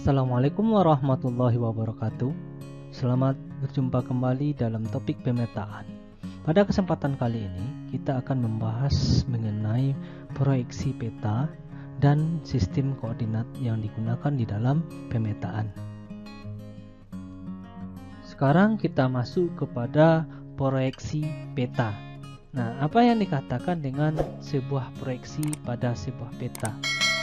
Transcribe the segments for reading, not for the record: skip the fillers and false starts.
Assalamualaikum warahmatullahi wabarakatuh. Selamat berjumpa kembali dalam topik pemetaan. Pada kesempatan kali ini kita akan membahas mengenai proyeksi peta dan sistem koordinat yang digunakan di dalam pemetaan. Sekarang kita masuk kepada proyeksi peta. Nah, apa yang dikatakan dengan sebuah proyeksi pada sebuah peta?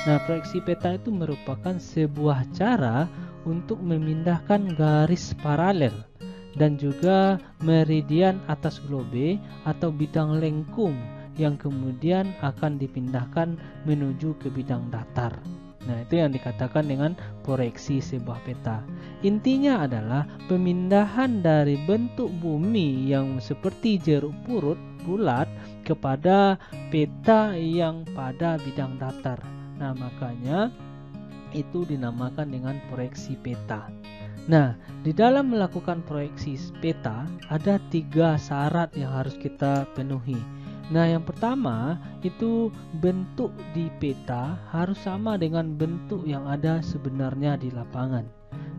Nah, proyeksi peta itu merupakan sebuah cara untuk memindahkan garis paralel dan juga meridian atas globe atau bidang lengkung yang kemudian akan dipindahkan menuju ke bidang datar. Nah, itu yang dikatakan dengan proyeksi sebuah peta. Intinya adalah pemindahan dari bentuk bumi yang seperti jeruk purut bulat kepada peta yang pada bidang datar. Nah, makanya itu dinamakan dengan proyeksi peta. Nah, di dalam melakukan proyeksi peta ada 3 syarat yang harus kita penuhi. Nah, yang pertama itu bentuk di peta harus sama dengan bentuk yang ada sebenarnya di lapangan.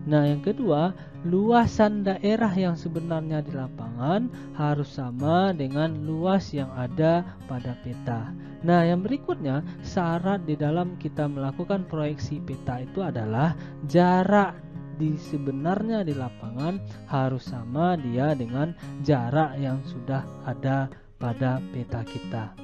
Nah, yang kedua, luasan daerah yang sebenarnya di lapangan harus sama dengan luas yang ada pada peta. Nah, yang berikutnya, syarat di dalam kita melakukan proyeksi peta itu adalah jarak di sebenarnya di lapangan harus sama dia dengan jarak yang sudah ada pada peta kita.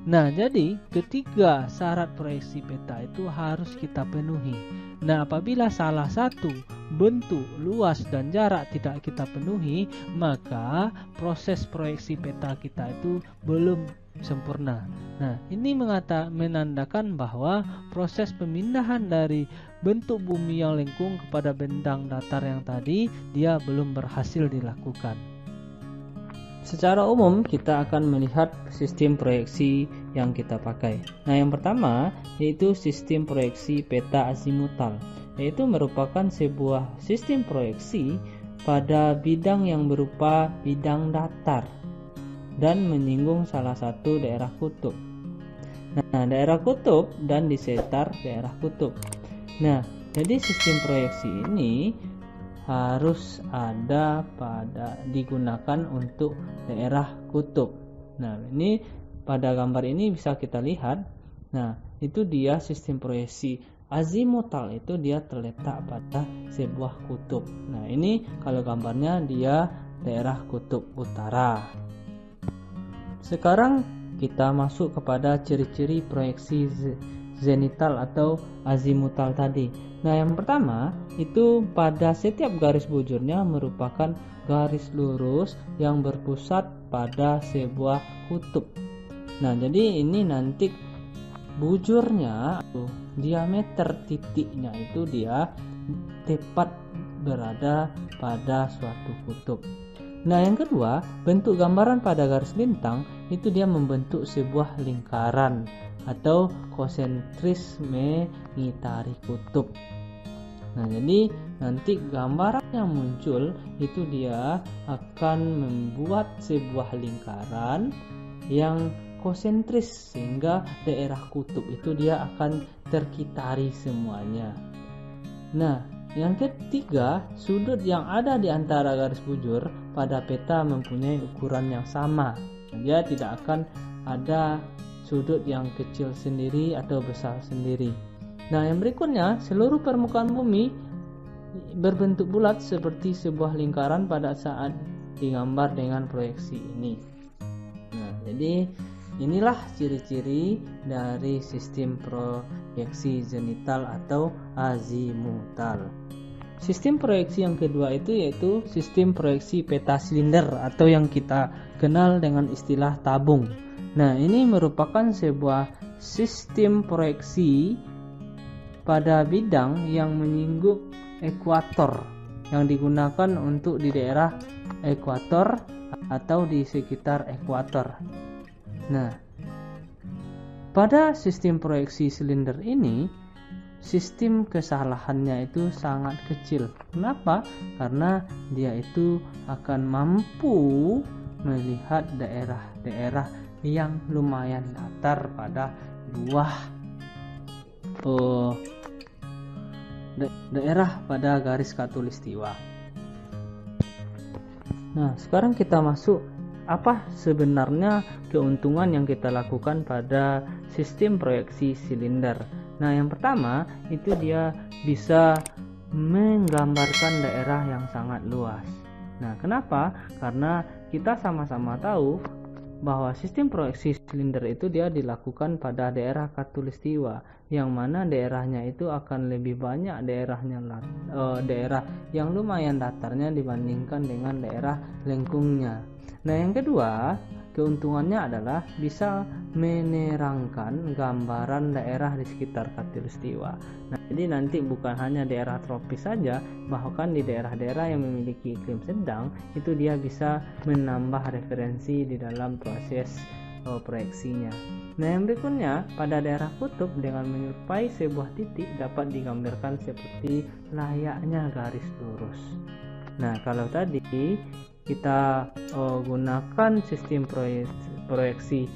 Nah, jadi ketiga syarat proyeksi peta itu harus kita penuhi. Nah, apabila salah satu bentuk, luas, dan jarak tidak kita penuhi, maka proses proyeksi peta kita itu belum sempurna. Nah, ini menandakan bahwa proses pemindahan dari bentuk bumi yang lengkung kepada bidang datar yang tadi dia belum berhasil dilakukan. Secara umum kita akan melihat sistem proyeksi yang kita pakai. Nah, yang pertama yaitu sistem proyeksi peta azimutal, yaitu merupakan sebuah sistem proyeksi pada bidang yang berupa bidang datar dan menyinggung salah satu daerah kutub. Nah, daerah kutub dan di sekitar daerah kutub. Nah, jadi sistem proyeksi ini harus ada digunakan untuk daerah kutub. Nah, ini pada gambar ini bisa kita lihat. Nah, itu dia sistem proyeksi azimutal, itu dia terletak pada sebuah kutub. Nah, ini kalau gambarnya dia daerah kutub utara. Sekarang kita masuk kepada ciri-ciri proyeksi zenital atau azimutal tadi. Nah, yang pertama itu pada setiap garis bujurnya merupakan garis lurus yang berpusat pada sebuah kutub. Nah, jadi ini nanti bujurnya atau diameter titiknya itu dia tepat berada pada suatu kutub. Nah, yang kedua, bentuk gambaran pada garis lintang itu dia membentuk sebuah lingkaran atau konsentris mengitari kutub. Nah, jadi nanti gambaran yang muncul itu dia akan membuat sebuah lingkaran yang konsentris sehingga daerah kutub itu dia akan terkitari semuanya. Nah, yang ketiga, sudut yang ada di antara garis bujur pada peta mempunyai ukuran yang sama. Dia tidak akan ada sudut yang kecil sendiri atau besar sendiri. Nah, yang berikutnya, seluruh permukaan bumi berbentuk bulat seperti sebuah lingkaran pada saat digambar dengan proyeksi ini. Nah, jadi inilah ciri-ciri dari sistem proyeksi zenital atau azimutal. Sistem proyeksi yang kedua itu yaitu sistem proyeksi peta silinder atau yang kita kenal dengan istilah tabung. Nah, ini merupakan sebuah sistem proyeksi pada bidang yang menyinggung ekuator yang digunakan untuk di daerah ekuator atau di sekitar ekuator. Nah, pada sistem proyeksi silinder ini sistem kesalahannya itu sangat kecil. Kenapa? Karena dia itu akan mampu melihat daerah-daerah yang lumayan datar pada daerah pada garis khatulistiwa. Nah, sekarang kita masuk apa sebenarnya keuntungan yang kita lakukan pada sistem proyeksi silinder. Nah, yang pertama itu dia bisa menggambarkan daerah yang sangat luas. Nah, kenapa? Karena kita sama-sama tahu bahwa sistem proyeksi silinder itu dia dilakukan pada daerah khatulistiwa, yang mana daerahnya itu akan lebih banyak daerah yang lumayan datarnya dibandingkan dengan daerah lengkungnya. Nah, yang kedua keuntungannya adalah bisa menerangkan gambaran daerah di sekitar khatulistiwa. Nah, jadi nanti bukan hanya daerah tropis saja, bahkan di daerah-daerah yang memiliki iklim sedang itu dia bisa menambah referensi di dalam proses proyeksinya. Nah, yang berikutnya pada daerah kutub dengan menyerupai sebuah titik dapat digambarkan seperti layaknya garis lurus. Nah, kalau tadi kita gunakan sistem proyeksi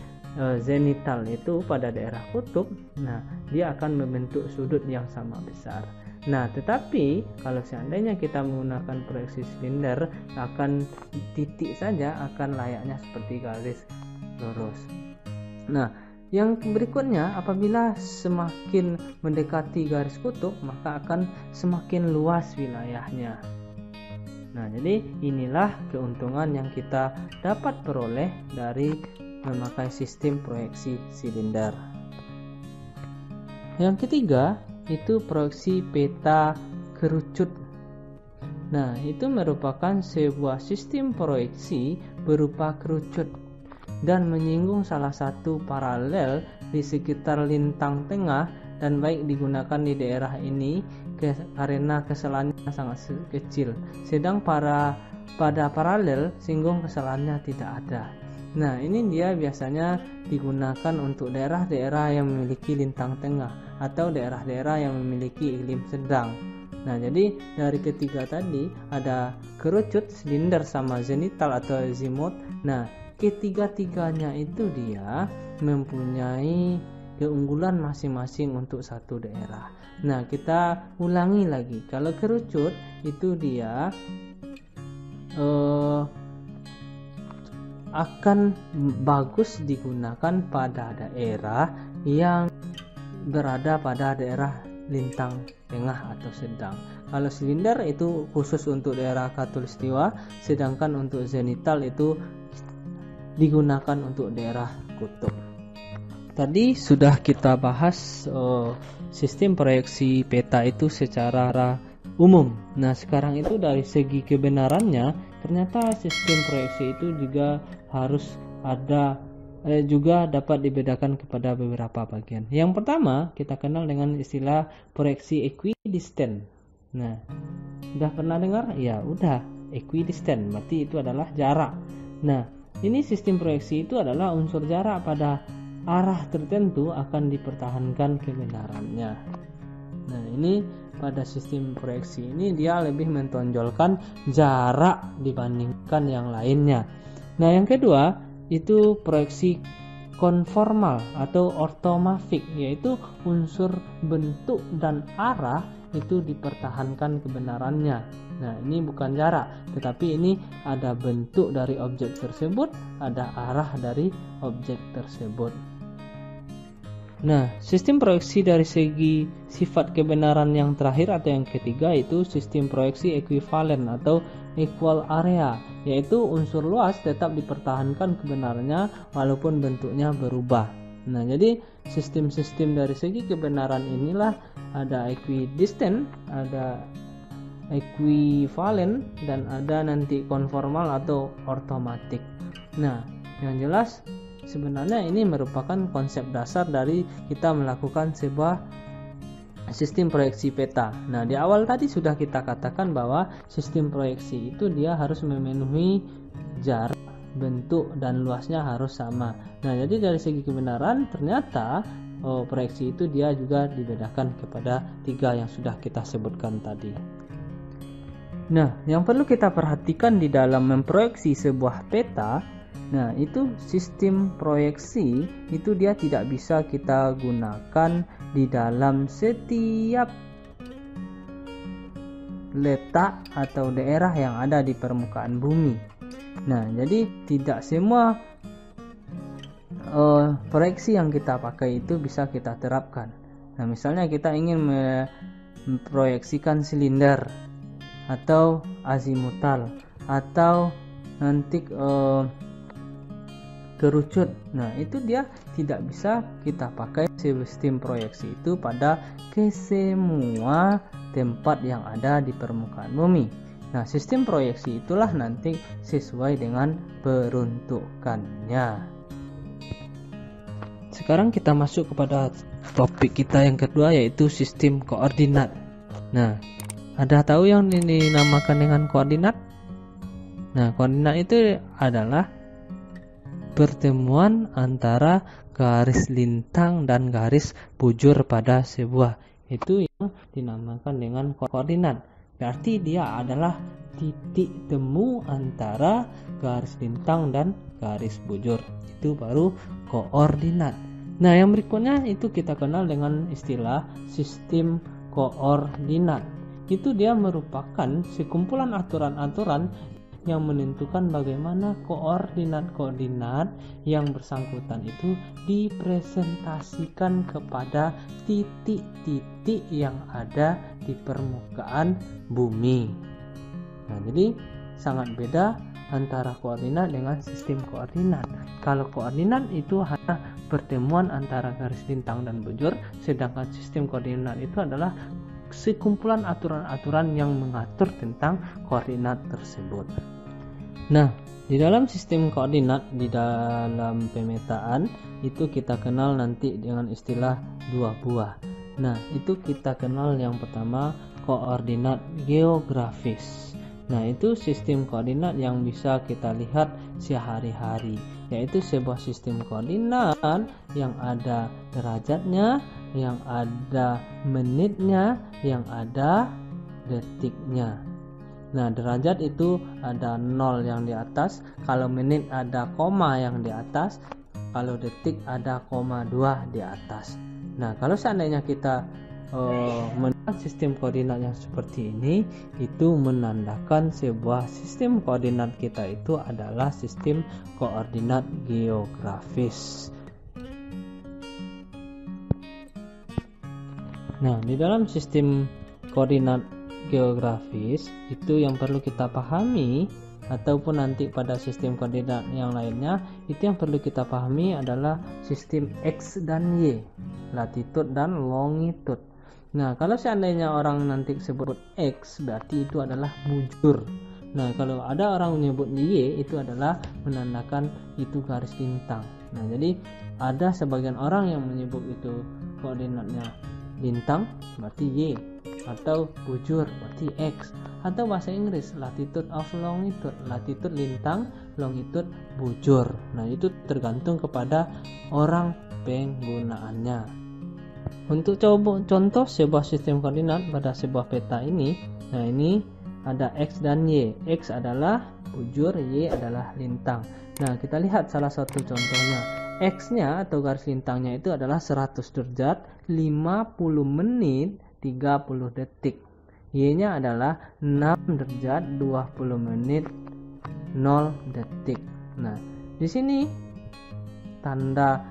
zenital itu pada daerah kutub, nah dia akan membentuk sudut yang sama besar. Nah, tetapi kalau seandainya kita menggunakan proyeksi silinder, akan titik saja akan layaknya seperti garis lurus. Nah, yang berikutnya apabila semakin mendekati garis kutub, maka akan semakin luas wilayahnya. Nah, jadi inilah keuntungan yang kita dapat peroleh dari memakai sistem proyeksi silinder. Yang ketiga itu proyeksi peta kerucut. Nah, itu merupakan sebuah sistem proyeksi berupa kerucut dan menyinggung salah satu paralel di sekitar lintang tengah, dan baik digunakan di daerah ini karena kesalahannya sangat kecil, sedang pada paralel singgung kesalahannya tidak ada. Nah, ini dia biasanya digunakan untuk daerah-daerah yang memiliki lintang tengah atau daerah-daerah yang memiliki iklim sedang. Nah, jadi dari ketiga tadi ada kerucut, silinder, sama zenital atau azimut. Nah, ketiga-tiganya itu dia mempunyai keunggulan masing-masing untuk satu daerah. Nah, kita ulangi lagi. Kalau kerucut itu dia akan bagus digunakan pada daerah yang berada pada daerah lintang tengah atau sedang. Kalau silinder itu khusus untuk daerah khatulistiwa, sedangkan untuk zenital itu digunakan untuk daerah kutub. Tadi sudah kita bahas sistem proyeksi peta itu secara umum. Nah, sekarang itu dari segi kebenarannya, ternyata sistem proyeksi itu juga harus ada juga dapat dibedakan kepada beberapa bagian. Yang pertama kita kenal dengan istilah proyeksi equidistant. Nah, udah pernah dengar? Ya udah, equidistant berarti itu adalah jarak. Nah, ini sistem proyeksi itu adalah unsur jarak pada arah tertentu akan dipertahankan kebenarannya. Nah, ini pada sistem proyeksi ini dia lebih mentonjolkan jarak dibandingkan yang lainnya. Nah, yang kedua itu proyeksi konformal atau ortomorfik, yaitu unsur bentuk dan arah itu dipertahankan kebenarannya. Nah, ini bukan jarak, tetapi ini ada bentuk dari objek tersebut, ada arah dari objek tersebut. Nah, sistem proyeksi dari segi sifat kebenaran yang terakhir atau yang ketiga itu sistem proyeksi ekuivalen atau equal area, yaitu unsur luas tetap dipertahankan kebenarannya walaupun bentuknya berubah. Nah, jadi sistem-sistem dari segi kebenaran inilah ada equidistant, ada equivalen, dan ada nanti konformal atau ortomatik. Nah, yang jelas sebenarnya ini merupakan konsep dasar dari kita melakukan sebuah sistem proyeksi peta. Nah, di awal tadi sudah kita katakan bahwa sistem proyeksi itu dia harus memenuhi jarak, bentuk, dan luasnya harus sama. Nah, jadi dari segi kebenaran ternyata proyeksi itu dia juga dibedakan kepada tiga yang sudah kita sebutkan tadi. Nah, yang perlu kita perhatikan di dalam memproyeksi sebuah peta, nah itu sistem proyeksi itu dia tidak bisa kita gunakan di dalam setiap letak atau daerah yang ada di permukaan bumi. Nah, jadi tidak semua proyeksi yang kita pakai itu bisa kita terapkan. Nah, misalnya kita ingin memproyeksikan silinder atau azimutal atau nanti kerucut. Nah, itu dia tidak bisa kita pakai sistem proyeksi itu pada ke semua tempat yang ada di permukaan bumi. Nah, sistem proyeksi itulah nanti sesuai dengan peruntukannya. Sekarang kita masuk kepada topik kita yang kedua, yaitu sistem koordinat. Nah, ada tahu yang dinamakan dengan koordinat? Nah, koordinat itu adalah pertemuan antara garis lintang dan garis bujur pada sebuah. Itu yang dinamakan dengan koordinat. Berarti dia adalah titik temu antara garis lintang dan garis bujur. Itu baru koordinat. Nah, yang berikutnya itu kita kenal dengan istilah sistem koordinat. Itu dia merupakan sekumpulan aturan-aturan yang menentukan bagaimana koordinat-koordinat yang bersangkutan itu dipresentasikan kepada titik-titik yang ada di permukaan bumi. Nah, jadi sangat beda antara koordinat dengan sistem koordinat. Kalau koordinat itu hanya pertemuan antara garis lintang dan bujur, sedangkan sistem koordinat itu adalah sekumpulan aturan-aturan yang mengatur tentang koordinat tersebut. Nah, di dalam sistem koordinat, di dalam pemetaan itu kita kenal nanti dengan istilah dua buah. Nah, itu kita kenal yang pertama koordinat geografis. Nah, itu sistem koordinat yang bisa kita lihat sehari-hari, yaitu sebuah sistem koordinat yang ada derajatnya, yang ada menitnya, yang ada detiknya. Nah, derajat itu ada 0 yang di atas, kalau menit ada koma yang di atas, kalau detik ada koma 2 di atas. Nah, kalau seandainya kita menentukan sistem koordinat yang seperti ini, itu menandakan sebuah sistem koordinat kita itu adalah sistem koordinat geografis. Nah, di dalam sistem koordinat geografis itu yang perlu kita pahami, ataupun nanti pada sistem koordinat yang lainnya, itu yang perlu kita pahami adalah sistem X dan Y, latitude dan longitude. Nah, kalau seandainya orang nanti sebut X, berarti itu adalah bujur. Nah, kalau ada orang menyebut Y, itu adalah menandakan itu garis lintang. Nah, jadi ada sebagian orang yang menyebut itu koordinatnya lintang, berarti Y, atau bujur, berarti X, atau bahasa Inggris latitude of longitude, latitude lintang, longitude bujur. Nah, itu tergantung kepada orang penggunaannya. Untuk contoh sebuah sistem koordinat pada sebuah peta ini, nah ini ada X dan Y. X adalah bujur, Y adalah lintang. Nah, kita lihat salah satu contohnya. X-nya atau garis lintangnya itu adalah 100 derajat, 50 menit, 30 detik. Y-nya adalah 6 derajat, 20 menit, 0 detik. Nah, di sini tanda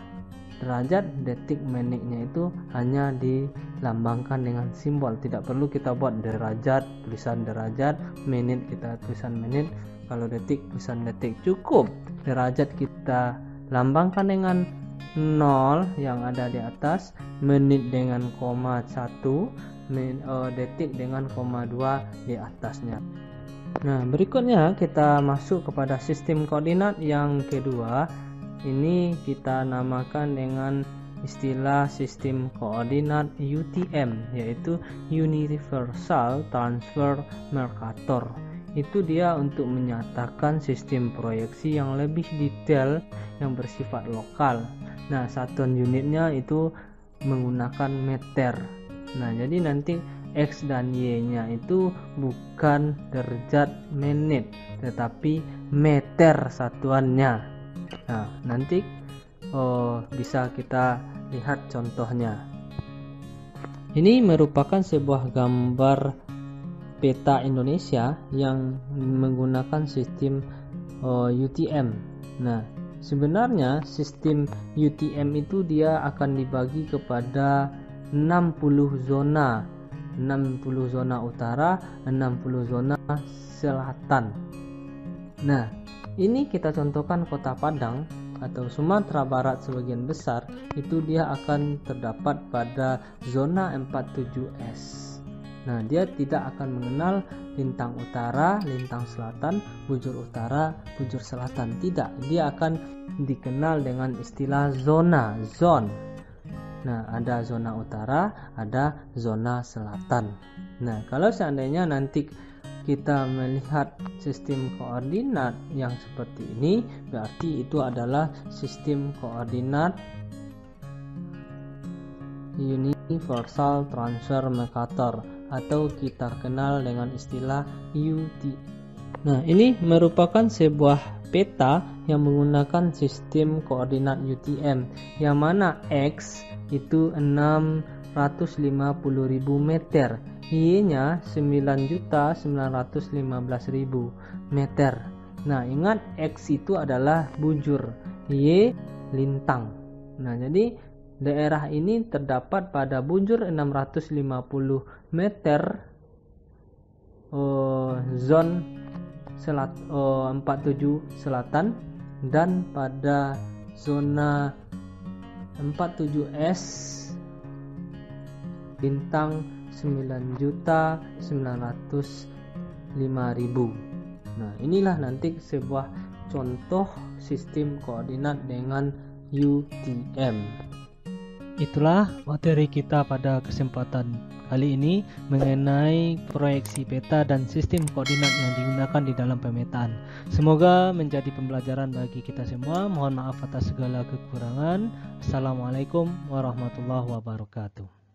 derajat, detik, menitnya itu hanya dilambangkan dengan simbol. Tidak perlu kita buat derajat, tulisan derajat, menit kita tulisan menit, kalau detik tulisan detik. Cukup derajat kita lambangkan dengan 0 yang ada di atas, menit dengan koma 1, detik dengan koma 2 di atasnya. Nah, berikutnya kita masuk kepada sistem koordinat yang kedua. Ini kita namakan dengan istilah sistem koordinat UTM, yaitu Universal Transfer Mercator. Itu dia untuk menyatakan sistem proyeksi yang lebih detail yang bersifat lokal. Nah, satuan unitnya itu menggunakan meter. Nah, jadi nanti X dan Y-nya itu bukan derajat menit, tetapi meter satuannya. Nah, nanti bisa kita lihat contohnya. Ini merupakan sebuah gambar peta Indonesia yang menggunakan sistem UTM. Nah, sebenarnya sistem UTM itu dia akan dibagi kepada 60 zona. 60 zona utara, 60 zona selatan. Nah, ini kita contohkan Kota Padang atau Sumatera Barat sebagian besar, itu dia akan terdapat pada zona 47S. Nah, dia tidak akan mengenal lintang utara, lintang selatan, bujur utara, bujur selatan. Tidak, dia akan dikenal dengan istilah zona, zone. Nah, ada zona utara, ada zona selatan. Nah, kalau seandainya nanti kita melihat sistem koordinat yang seperti ini, berarti itu adalah sistem koordinat Universal Transfer Mercator atau kita kenal dengan istilah UT. Nah, ini merupakan sebuah peta yang menggunakan sistem koordinat UTM, yang mana X itu 650.000 meter, Y-nya 9.915.000 meter. Nah, ingat X itu adalah bujur, Y lintang. Nah, jadi daerah ini terdapat pada bujur 650 meter zone 47 selatan, dan pada zona 47S bintang 9.905.000. Nah, inilah nanti sebuah contoh sistem koordinat dengan UTM. Itulah materi kita pada kesempatan kali ini mengenai proyeksi peta dan sistem koordinat yang digunakan di dalam pemetaan. Semoga menjadi pembelajaran bagi kita semua. Mohon maaf atas segala kekurangan. Assalamualaikum warahmatullahi wabarakatuh.